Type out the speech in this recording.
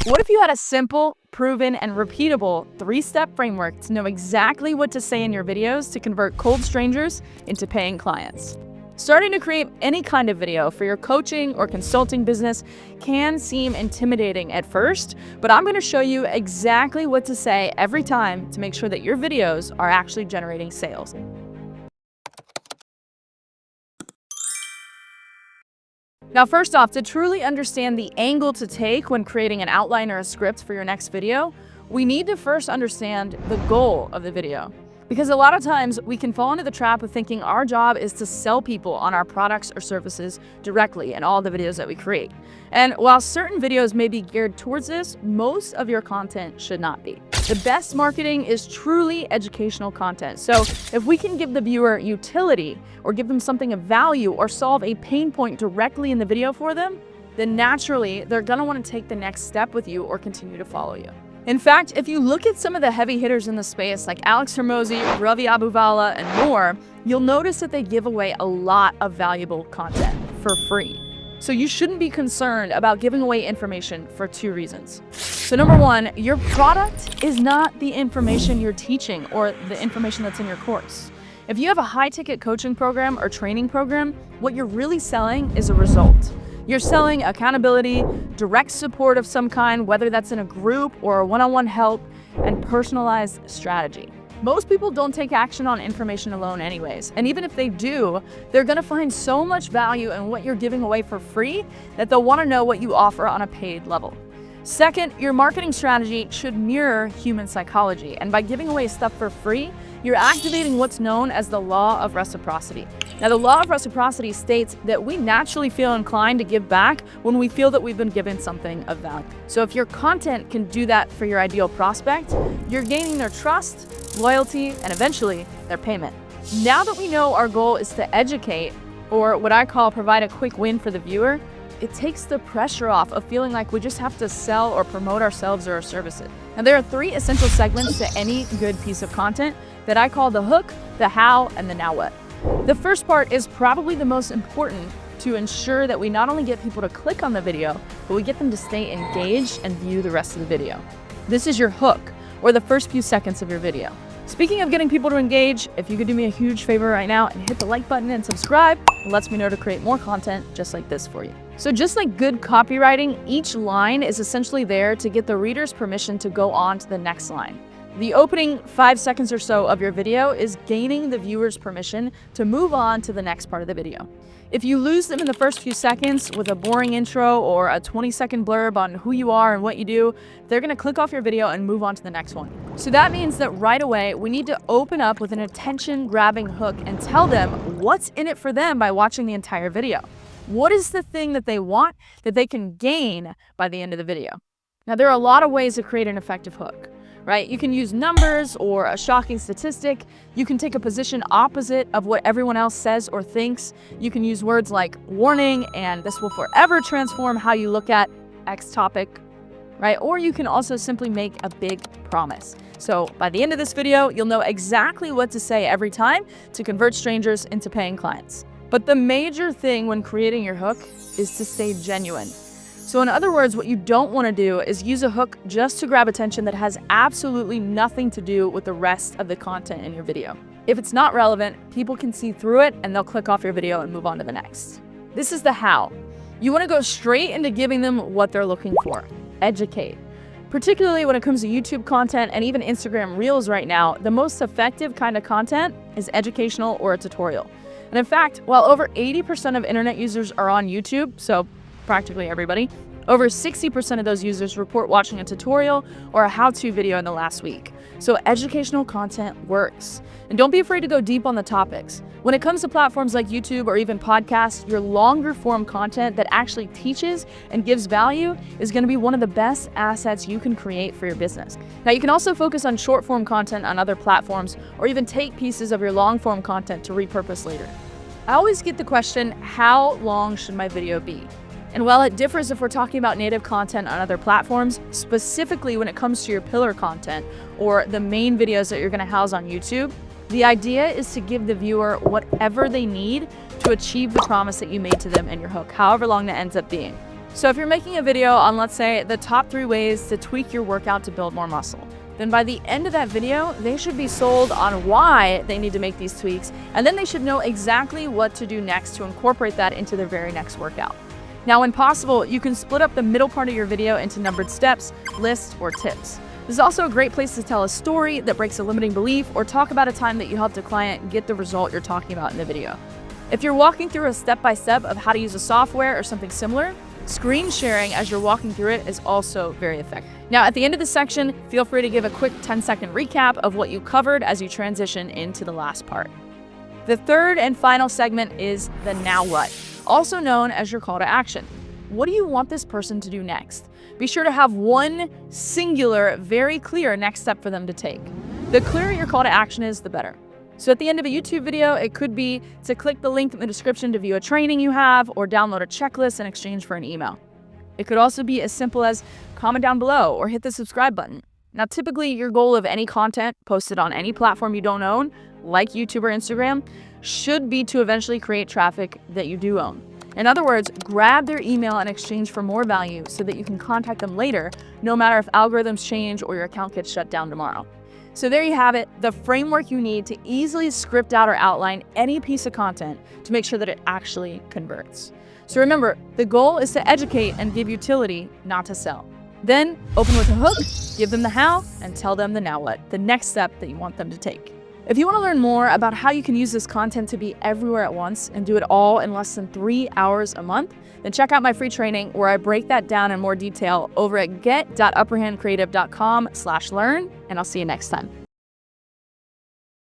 What if you had a simple, proven, and repeatable 3-step framework to know exactly what to say in your videos to convert cold strangers into paying clients? Starting to create any kind of video for your coaching or consulting business can seem intimidating at first, but I'm going to show you exactly what to say every time to make sure that your videos are actually generating sales. Now, first off, to truly understand the angle to take when creating an outline or a script for your next video, we need to first understand the goal of the video. Because a lot of times we can fall into the trap of thinking our job is to sell people on our products or services directly in all the videos that we create. And while certain videos may be geared towards this, most of your content should not be. The best marketing is truly educational content. So if we can give the viewer utility or give them something of value or solve a pain point directly in the video for them, then naturally they're gonna want to take the next step with you or continue to follow you. In fact, if you look at some of the heavy hitters in the space like Alex Hormozi, Ravi Abuvala, and more, you'll notice that they give away a lot of valuable content for free. So you shouldn't be concerned about giving away information for 2 reasons. So number 1, your product is not the information you're teaching or the information that's in your course. If you have a high-ticket coaching program or training program, what you're really selling is a result. You're selling accountability, direct support of some kind, whether that's in a group or a one-on-one help, and personalized strategy. Most people don't take action on information alone anyways, and even if they do, they're gonna find so much value in what you're giving away for free that they'll wanna know what you offer on a paid level. Second, your marketing strategy should mirror human psychology, and by giving away stuff for free, you're activating what's known as the law of reciprocity. Now, the law of reciprocity states that we naturally feel inclined to give back when we feel that we've been given something of value. So if your content can do that for your ideal prospect, you're gaining their trust, loyalty, and eventually their payment. Now that we know our goal is to educate, or what I call provide a quick win for the viewer, it takes the pressure off of feeling like we just have to sell or promote ourselves or our services. Now, there are 3 essential segments to any good piece of content that I call the hook, the how, and the now what. The first part is probably the most important to ensure that we not only get people to click on the video, but we get them to stay engaged and view the rest of the video. This is your hook, or the first few seconds of your video. Speaking of getting people to engage, if you could do me a huge favor right now and hit the like button and subscribe, it lets me know to create more content just like this for you. So just like good copywriting, each line is essentially there to get the reader's permission to go on to the next line. The opening 5 seconds or so of your video is gaining the viewer's permission to move on to the next part of the video. If you lose them in the first few seconds with a boring intro or a 20-second blurb on who you are and what you do, they're gonna click off your video and move on to the next one. So that means that right away, we need to open up with an attention-grabbing hook and tell them what's in it for them by watching the entire video. What is the thing that they want that they can gain by the end of the video? Now, there are a lot of ways to create an effective hook, right? You can use numbers or a shocking statistic. You can take a position opposite of what everyone else says or thinks. You can use words like warning and this will forever transform how you look at X topic, right? Or you can also simply make a big promise. So by the end of this video, you'll know exactly what to say every time to convert strangers into paying clients. But the major thing when creating your hook is to stay genuine. So in other words, what you don't want to do is use a hook just to grab attention that has absolutely nothing to do with the rest of the content in your video. If it's not relevant, people can see through it and they'll click off your video and move on to the next. This is the how. You want to go straight into giving them what they're looking for. Educate. Particularly when it comes to YouTube content and even Instagram Reels right now, the most effective kind of content is educational or a tutorial. And in fact, while over 80% of internet users are on YouTube, so practically everybody, over 60% of those users report watching a tutorial or a how-to video in the last week. So educational content works. And don't be afraid to go deep on the topics. When it comes to platforms like YouTube or even podcasts, your longer form content that actually teaches and gives value is going to be one of the best assets you can create for your business. Now, you can also focus on short form content on other platforms or even take pieces of your long form content to repurpose later. I always get the question, how long should my video be? And while it differs if we're talking about native content on other platforms, specifically when it comes to your pillar content or the main videos that you're going to house on YouTube, the idea is to give the viewer whatever they need to achieve the promise that you made to them in your hook, however long that ends up being. So if you're making a video on, let's say, the top 3 ways to tweak your workout to build more muscle, then by the end of that video, they should be sold on why they need to make these tweaks, and then they should know exactly what to do next to incorporate that into their very next workout. Now, when possible, you can split up the middle part of your video into numbered steps, lists, or tips. This is also a great place to tell a story that breaks a limiting belief or talk about a time that you helped a client get the result you're talking about in the video. If you're walking through a step-by-step of how to use a software or something similar, screen sharing as you're walking through it is also very effective. Now, at the end of this section, feel free to give a quick 10-second recap of what you covered as you transition into the last part. The third and final segment is the now what, also known as your call to action. What do you want this person to do next? Be sure to have one singular, very clear next step for them to take. The clearer your call to action is, the better. So at the end of a YouTube video, it could be to click the link in the description to view a training you have or download a checklist in exchange for an email. It could also be as simple as comment down below or hit the subscribe button. Now, typically your goal of any content posted on any platform you don't own, like YouTube or Instagram, should be to eventually create traffic that you do own. In other words, grab their email in exchange for more value so that you can contact them later, no matter if algorithms change or your account gets shut down tomorrow. So there you have it, the framework you need to easily script out or outline any piece of content to make sure that it actually converts. So remember, the goal is to educate and give utility, not to sell. Then open with a hook, give them the how, and tell them the now what, the next step that you want them to take. If you want to learn more about how you can use this content to be everywhere at once and do it all in less than 3 hours a month, then check out my free training where I break that down in more detail over at get.upperhandcreative.com/learn, and I'll see you next time.